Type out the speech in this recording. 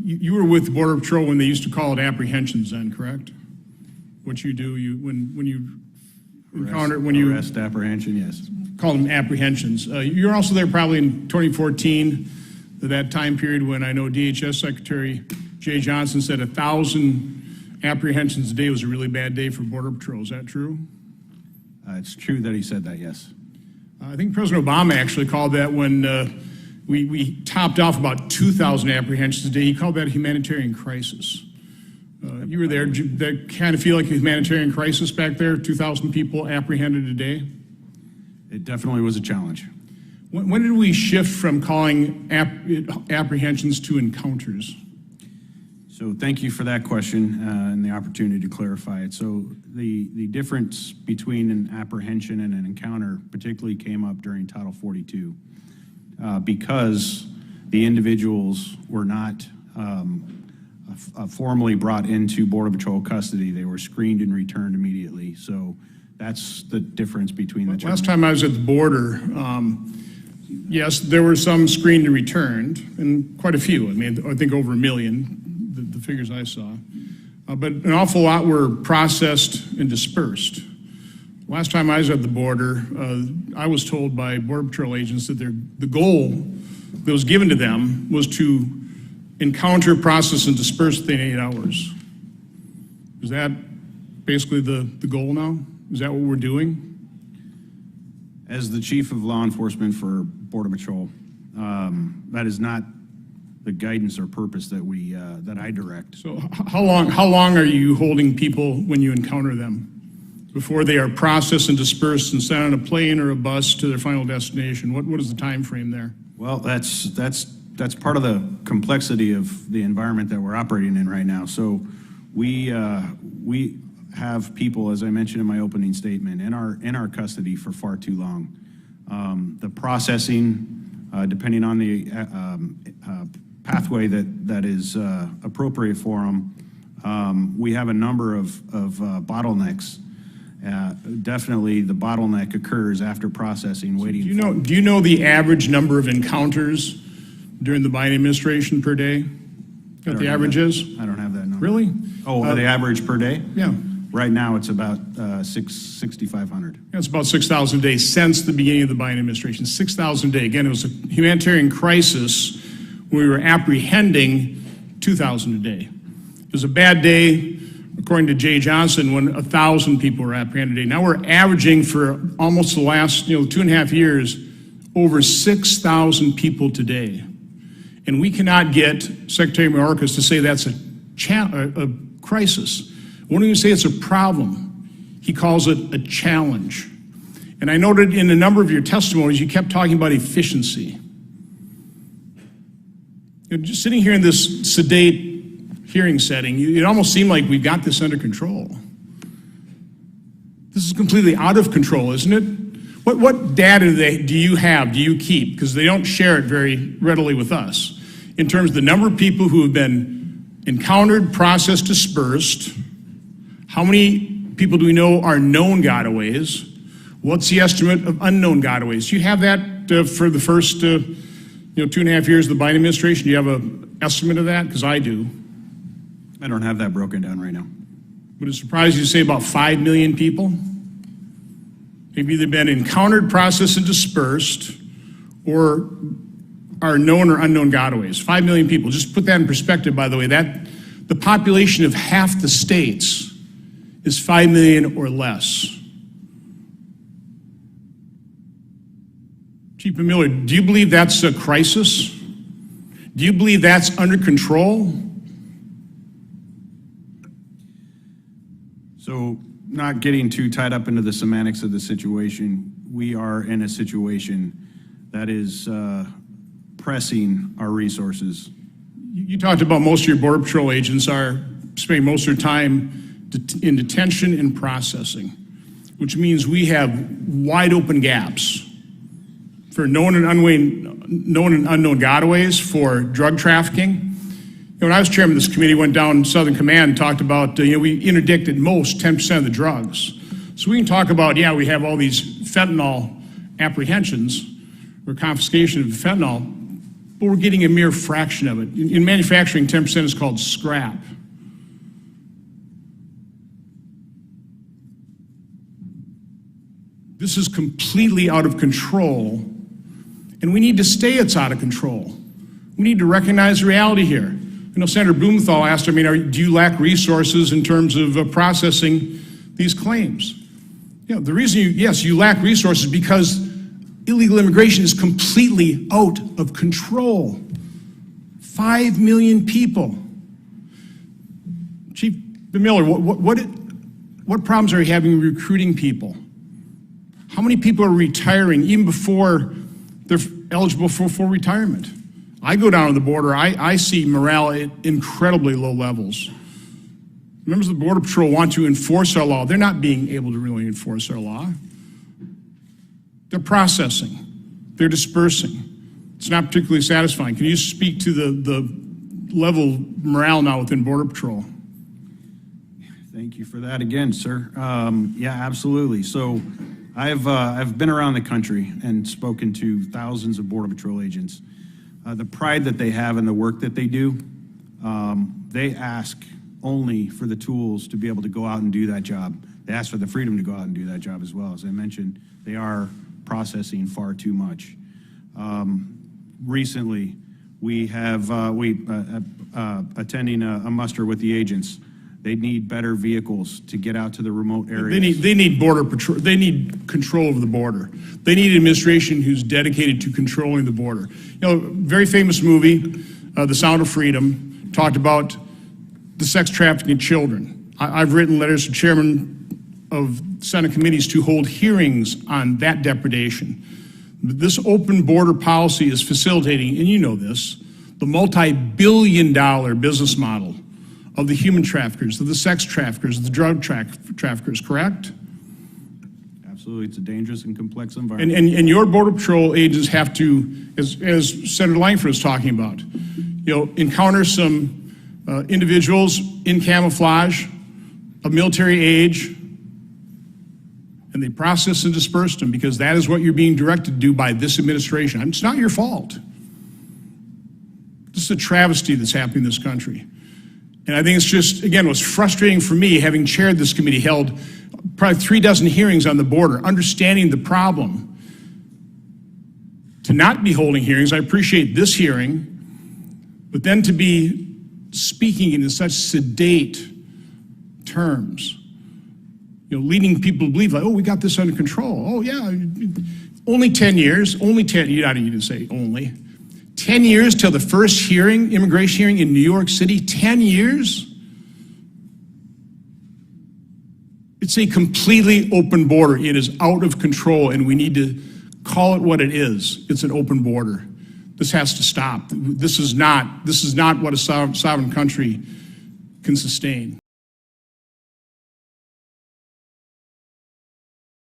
You were with Border Patrol when they used to call it apprehensions then, correct? What you do, when you encounter, arrest, apprehension, yes. Call them apprehensions. You're also there probably in 2014, that time period when I know DHS Secretary Jay Johnson said 1,000 apprehensions a day was a really bad day for Border Patrol. Is that true? It's true that he said that, yes. I think President Obama actually called that when we topped off about 2,000 apprehensions a day. He called that a humanitarian crisis. You were there. Did that kind of feel like a humanitarian crisis back there? 2,000 people apprehended a day? It definitely was a challenge. When did we shift from calling apprehensions to encounters? So thank you for that question and the opportunity to clarify it. So the difference between an apprehension and an encounter particularly came up during Title 42 because the individuals were not formally brought into Border Patrol custody. They were screened and returned immediately. So that's the difference between the two. Last time I was at the border, yes, there were some screened and returned, and quite a few. I mean, I think over 1 million, the figures I saw. But an awful lot were processed and dispersed. Last time I was at the border, I was told by Border Patrol agents that the goal that was given to them was to encounter, process, and disperse within 8 hours. Is that basically the goal now? Is that what we're doing? As the chief of law enforcement for Border Patrol, that is not the guidance or purpose that that I direct. So how long are you holding people when you encounter them before they are processed and dispersed and sent on a plane or a bus to their final destination? What is the time frame there? Well, that's part of the complexity of the environment that we're operating in right now. So we have people, as I mentioned in my opening statement, in our custody for far too long. The processing, depending on the pathway that is appropriate for them, we have a number of bottlenecks. Definitely, the bottleneck occurs after processing, waiting. Do you know the average number of encounters during the Biden administration per day? What the average is? I don't have that number. Really? Oh, the average per day? Yeah. Right now, it's about 6,500. That's about 6,000 a day since the beginning of the Biden administration. 6,000 a day. Again, it was a humanitarian crisis when we were apprehending 2,000 a day. It was a bad day, according to Jay Johnson, when 1,000 people were apprehended a day. Now we're averaging for almost the last 2.5 years over 6,000 people today. And we cannot get Secretary Mayorkas to say that's a crisis. I won't even say it's a problem. He calls it a challenge. And I noted in a number of your testimonies, you kept talking about efficiency. Just sitting here in this sedate hearing setting, it almost seemed like we've got this under control. This is completely out of control, isn't it? What data do you have, do you keep? Because they don't share it very readily with us. In terms of the number of people who have been encountered, processed, dispersed, how many people do we know are known gotaways? What's the estimate of unknown gotaways? Do you have that for the first 2.5 years of the Biden administration? Do you have an estimate of that? Because I do. I don't have that broken down right now. Would it surprise you to say about 5 million people? They've either been encountered, processed, and dispersed, or are known or unknown gotaways. 5 million people. Just put that in perspective, by the way. That the population of half the states is 5 million or less. Chief Miller, do you believe that's a crisis? Do you believe that's under control? So, not getting too tied up into the semantics of the situation, we are in a situation that is pressing our resources. You talked about most of your Border Patrol agents are spending most of their time in detention and processing, which means we have wide open gaps for known and unknown gotaways, for drug trafficking. When I was chairman of this committee, went down Southern Command and talked about, we interdicted most 10% of the drugs. So we can talk about, we have all these fentanyl apprehensions or confiscation of fentanyl, but we're getting a mere fraction of it. In manufacturing, 10% is called scrap. This is completely out of control, and we need to stay it's out of control. We need to recognize reality here. I know Senator Blumenthal asked, do you lack resources in terms of processing these claims? The reason you lack resources because illegal immigration is completely out of control. 5 million people. Chief Miller, what problems are you having recruiting people? How many people are retiring even before they're eligible for full retirement? I go down to the border, I see morale at incredibly low levels. Members of the Border Patrol want to enforce our law. They're not being able to really enforce our law. They're processing. They're dispersing. It's not particularly satisfying. Can you speak to the level of morale now within Border Patrol? Thank you for that again, sir. Yeah, absolutely. So I've been around the country and spoken to thousands of Border Patrol agents. The pride that they have in the work that they do, they ask only for the tools to be able to go out and do that job. They ask for the freedom to go out and do that job as well. As I mentioned, they are processing far too much. Recently, we have attending a muster with the agents. They need better vehicles to get out to the remote areas. They need Border Patrol. They need control of the border. They need an administration who's dedicated to controlling the border. Very famous movie, The Sound of Freedom, talked about the sex trafficking of children. I've written letters to chairman of Senate committees to hold hearings on that depredation. This open border policy is facilitating, and you know this, the multi-billion-dollar business model of the human traffickers, of the sex traffickers, of the drug traffickers, correct? Absolutely, it's a dangerous and complex environment. And your Border Patrol agents have to, as Senator Langford was talking about, encounter some individuals in camouflage, of military age, and they process and disperse them because that is what you're being directed to do by this administration. It's not your fault. This is a travesty that's happening in this country. And I think it's just, again, what's frustrating for me, having chaired this committee, held probably 36 hearings on the border, understanding the problem. To not be holding hearings, I appreciate this hearing, but then to be speaking in such sedate terms, leading people to believe, like, oh, we got this under control. Oh, yeah, only 10 years, only 10, you don't even say only. 10 years till the first hearing, immigration hearing in New York City, 10 years? It's a completely open border. It is out of control, and we need to call it what it is. It's an open border. This has to stop. This is not what a sovereign country can sustain.